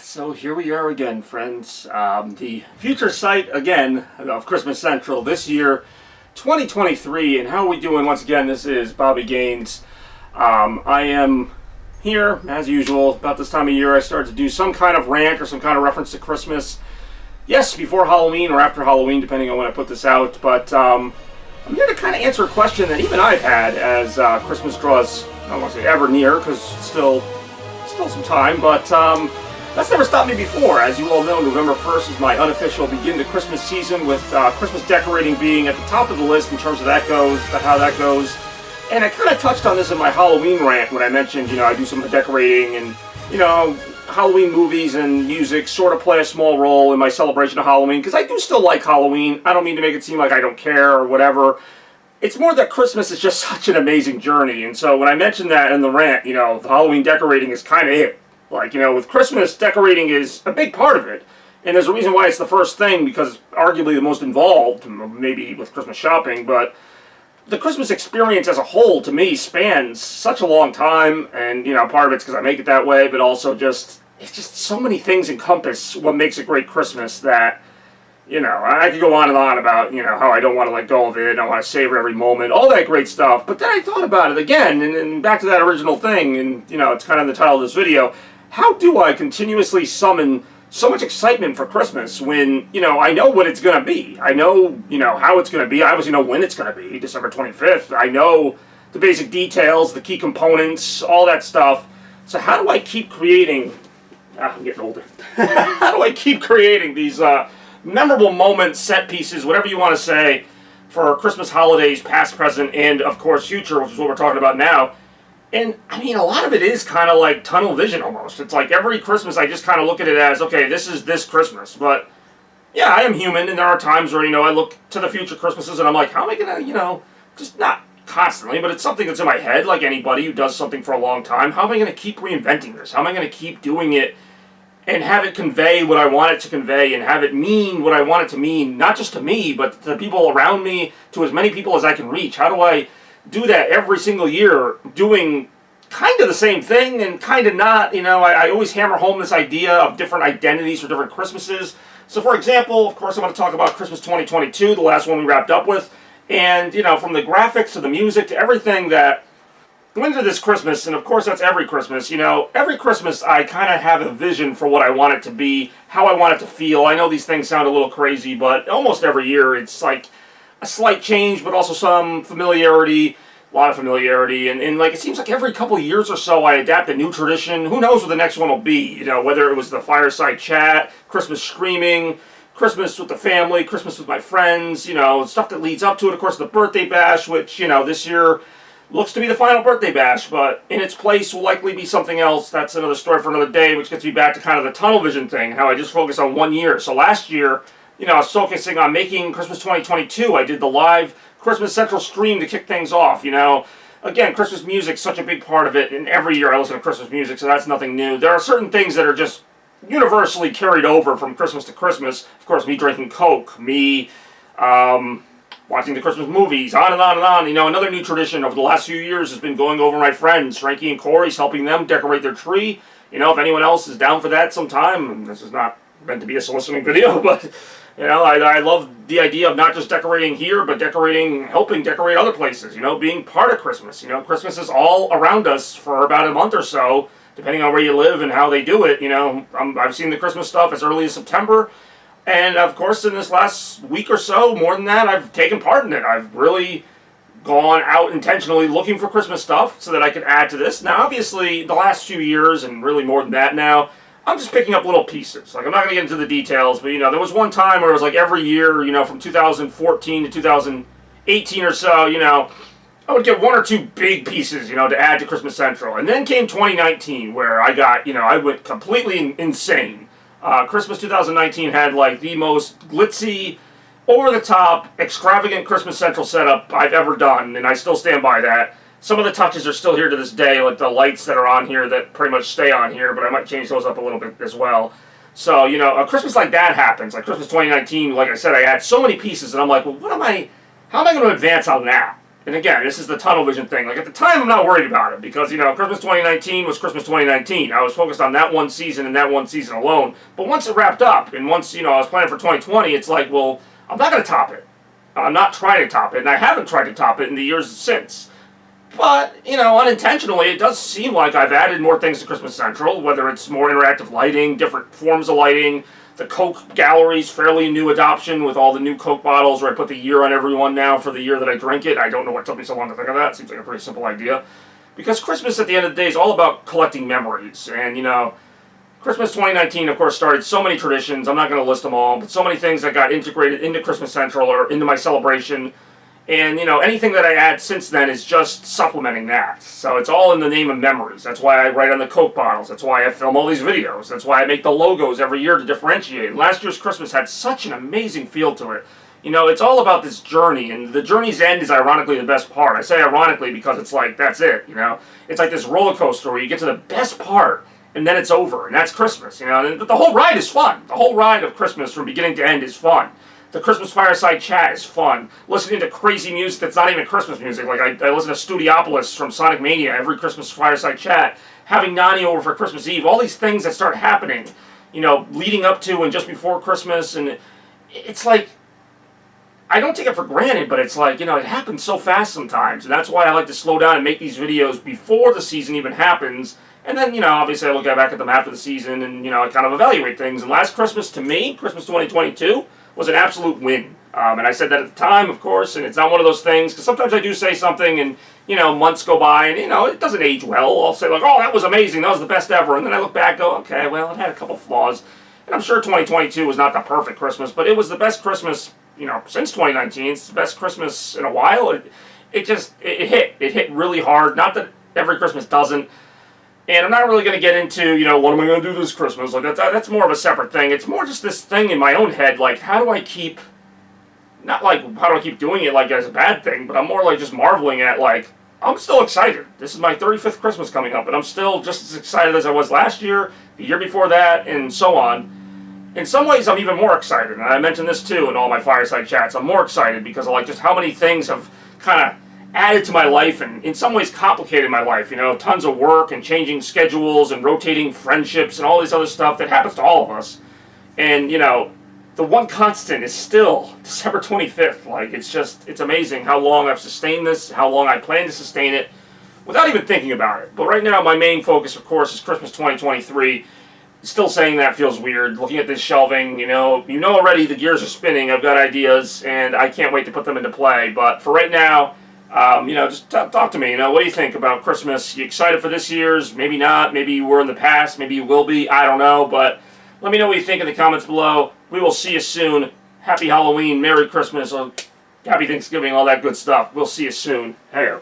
So here we are again, friends. The future site again of Christmas Central this year, 2023. And how are we doing? Once again, this is Bobby Gaines. I am here, as usual, about this time of year. I start to do some kind of rant or some kind of reference to Christmas. Yes, before Halloween or after Halloween, depending on when I put this out. But I'm here to kind of answer a question that even I've had as Christmas draws, I don't want to say ever near, because still some time, but that's never stopped me before. As you all know, November 1st is my unofficial begin to Christmas season, with Christmas decorating being at the top of the list in terms of how that goes. And I kind of touched on this in my Halloween rant when I mentioned, I do some decorating and, Halloween movies and music sort of play a small role in my celebration of Halloween, because I do still like Halloween. I don't mean to make it seem like I don't care or whatever. It's more that Christmas is just such an amazing journey. And so when I mentioned that in the rant, the Halloween decorating is kind of it. Like, with Christmas, decorating is a big part of it. And there's a reason why it's the first thing, because it's arguably the most involved, maybe with Christmas shopping, but the Christmas experience as a whole, to me, spans such a long time. And, part of it's because I make it that way, but also it's just so many things encompass what makes a great Christmas that, I could go on and on about, how I don't want to let go of it, I want to savor every moment, all that great stuff. But then I thought about it again, and back to that original thing, and, it's kind of the title of this video. How do I continuously summon so much excitement for Christmas when, I know what it's going to be. I know, how it's going to be. I obviously know when it's going to be, December 25th. I know the basic details, the key components, all that stuff. So how do I keep creating... I'm getting older. How do I keep creating these memorable moments, set pieces, whatever you want to say, for Christmas holidays, past, present, and, of course, future, which is what we're talking about now. And, a lot of it is kind of like tunnel vision almost. It's like every Christmas I just kind of look at it as, okay, this is this Christmas. But, yeah, I am human, and there are times where, I look to the future Christmases and I'm like, how am I going to, just not constantly, but it's something that's in my head, like anybody who does something for a long time. How am I going to keep reinventing this? How am I going to keep doing it and have it convey what I want it to convey and have it mean what I want it to mean, not just to me, but to the people around me, to as many people as I can reach? How do I do that every single year, doing kind of the same thing and kind of not? I always hammer home this idea of different identities for different Christmases. So, for example, of course, I'm going to talk about Christmas 2022, the last one we wrapped up with. And, from the graphics to the music to everything that went into this Christmas, and of course that's every Christmas, every Christmas I kind of have a vision for what I want it to be, how I want it to feel. I know these things sound a little crazy, but almost every year it's like a slight change, but also some familiarity, a lot of familiarity, and like it seems like every couple of years or so I adapt a new tradition. Who knows what the next one will be, whether it was the fireside chat, Christmas screaming, Christmas with the family, Christmas with my friends, stuff that leads up to it. Of course, the birthday bash, which, this year looks to be the final birthday bash, but in its place will likely be something else. That's another story for another day, which gets me back to kind of the tunnel vision thing, how I just focus on 1 year. So last year, I was focusing on making Christmas 2022. I did the live Christmas Central stream to kick things off, Again, Christmas music's such a big part of it, and every year I listen to Christmas music, so that's nothing new. There are certain things that are just universally carried over from Christmas to Christmas. Of course, me drinking Coke, me watching the Christmas movies, on and on and on. Another new tradition over the last few years has been going over my friends, Frankie and Corey's, helping them decorate their tree. If anyone else is down for that sometime, and this is not meant to be a soliciting video, but, I love the idea of not just decorating here, but helping decorate other places, being part of Christmas. Christmas is all around us for about a month or so, depending on where you live and how they do it. I've seen the Christmas stuff as early as September. And, of course, in this last week or so, more than that, I've taken part in it. I've really gone out intentionally looking for Christmas stuff so that I could add to this. Now, obviously, the last few years, and really more than that now, I'm just picking up little pieces. Like, I'm not going to get into the details, but, there was one time where it was like every year, from 2014 to 2018 or so, I would get one or two big pieces, to add to Christmas Central. And then came 2019, where I got, I went completely insane. Christmas 2019 had like the most glitzy, over-the-top, extravagant Christmas Central setup I've ever done, and I still stand by that. Some of the touches are still here to this day, like the lights that are on here that pretty much stay on here, but I might change those up a little bit as well. So, a Christmas like that happens. Like Christmas 2019, like I said, I had so many pieces, and I'm like, well, how am I going to advance on that? And again, this is the tunnel vision thing. Like, at the time, I'm not worried about it because, Christmas 2019 was Christmas 2019. I was focused on that one season and that one season alone. But once it wrapped up and once, I was planning for 2020, it's like, well, I'm not going to top it. I'm not trying to top it, and I haven't tried to top it in the years since. But, unintentionally, it does seem like I've added more things to Christmas Central, whether it's more interactive lighting, different forms of lighting. The Coke gallery's fairly new adoption with all the new Coke bottles where I put the year on every one now for the year that I drink it. I don't know what took me so long to think of that. Seems like a pretty simple idea. Because Christmas, at the end of the day, is all about collecting memories. And, Christmas 2019, of course, started so many traditions. I'm not going to list them all, but so many things that got integrated into Christmas Central or into my celebration. And, anything that I add since then is just supplementing that. So it's all in the name of memories. That's why I write on the Coke bottles. That's why I film all these videos. That's why I make the logos every year to differentiate. Last year's Christmas had such an amazing feel to it. It's all about this journey, and the journey's end is ironically the best part. I say ironically because it's like, that's it, It's like this roller coaster where you get to the best part, and then it's over, and that's Christmas, And the whole ride is fun. The whole ride of Christmas from beginning to end is fun. The Christmas fireside chat is fun. Listening to crazy music that's not even Christmas music. Like, I listen to Studiopolis from Sonic Mania every Christmas fireside chat. Having Nani over for Christmas Eve. All these things that start happening, leading up to and just before Christmas. And it's like, I don't take it for granted, but it's like, it happens so fast sometimes. And that's why I like to slow down and make these videos before the season even happens. And then, obviously I look back at them after the season and, I kind of evaluate things. And last Christmas, to me, Christmas 2022, was an absolute win. And I said that at the time, of course, and it's not one of those things, because sometimes I do say something and, months go by and, it doesn't age well. I'll say like, oh, that was amazing, that was the best ever. And then I look back and go, okay, well, it had a couple flaws. And I'm sure 2022 was not the perfect Christmas, but it was the best Christmas, since 2019. It's the best Christmas in a while. It hit really hard. Not that every Christmas doesn't. And I'm not really going to get into, what am I going to do this Christmas? Like, that's more of a separate thing. It's more just this thing in my own head, like, how do I keep doing it like as a bad thing, but I'm more like just marveling at, like, I'm still excited. This is my 35th Christmas coming up, and I'm still just as excited as I was last year, the year before that, and so on. In some ways, I'm even more excited, and I mentioned this too in all my fireside chats. I'm more excited because of, like, just how many things have kind of added to my life and in some ways complicated my life, tons of work and changing schedules and rotating friendships and all this other stuff that happens to all of us. And, the one constant is still December 25th. Like, it's amazing how long I've sustained this, how long I plan to sustain it without even thinking about it. But right now, my main focus, of course, is Christmas 2023. Still saying that feels weird. Looking at this shelving, already the gears are spinning. I've got ideas, and I can't wait to put them into play. But for right now, just talk to me. What do you think about Christmas? You excited for this year's? Maybe not. Maybe you were in the past. Maybe you will be. I don't know. But let me know what you think in the comments below. We will see you soon. Happy Halloween. Merry Christmas. Or Happy Thanksgiving. All that good stuff. We'll see you soon. Hey.